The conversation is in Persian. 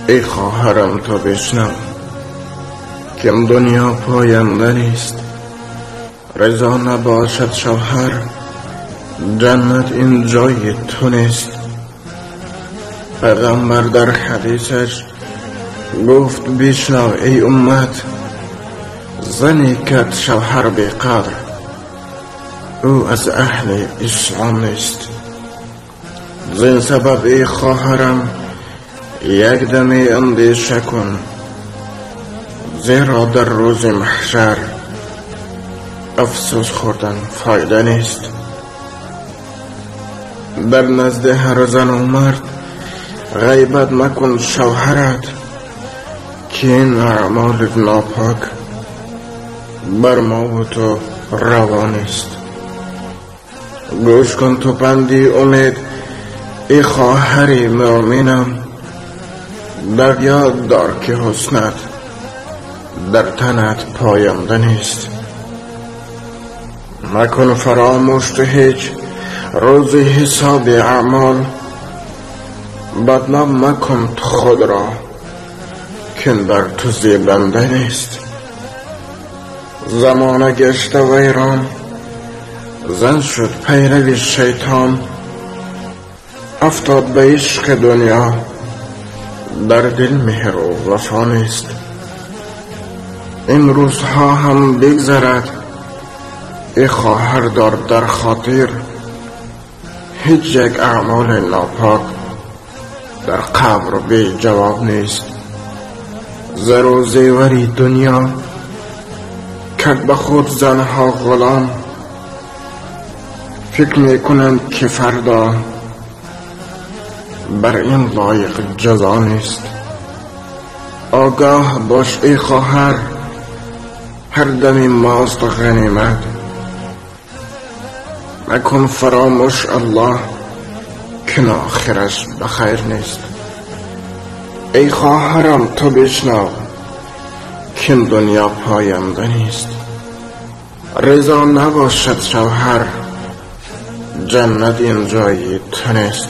ای خواهرم تو بشنو که دنیا پاینده نیست. رضا نباشد شوهر، جنت این جای تو نیست. پیغمبر در حدیثش گفت بشنو ای امت، زنی کت شوهر بیقدر، او از اهل اسلام نیست. زین سبب ای خواهرم یک دمی اندیشه کن، زیرا در روز محشر افسوس خوردن فایده نیست. در نزد هر زن و مرد غیبت مکن شوهرت، که این اعمال ناپاک بر ما و تو روا نیست. گوش کن تو پندی امید ای خواهر مؤمنم، در یاد دار که حسنت در تنت پاینده نیست. مکن فراموش تو هیچ روز حساب اعمال، بدنام مکن تو خود را که در تو زیبنده نیست. زمانه گشت ویران، زن شد پیرو شیطان، افتاد به عشق دنیا، در دل مهر و وفا نیست. این روزها هم بگذرد ای خواهر دار در خاطر، هیچ یک اعمال ناپاک در قبر بی جواب نیست. زر و زیوری دنیا کرد به خود زنها غلام، فکر میکنند که فردا بر این لایق جزا نیست. آگاه باش ای خواهر، هر دمی ماست غنیمت، مکن فراموش الله که آخرش بخیر نیست. ای خواهرم تو بشنو که دنیا پاینده نیست. رضا نباشد شوهر، جنت این جای تو نیست.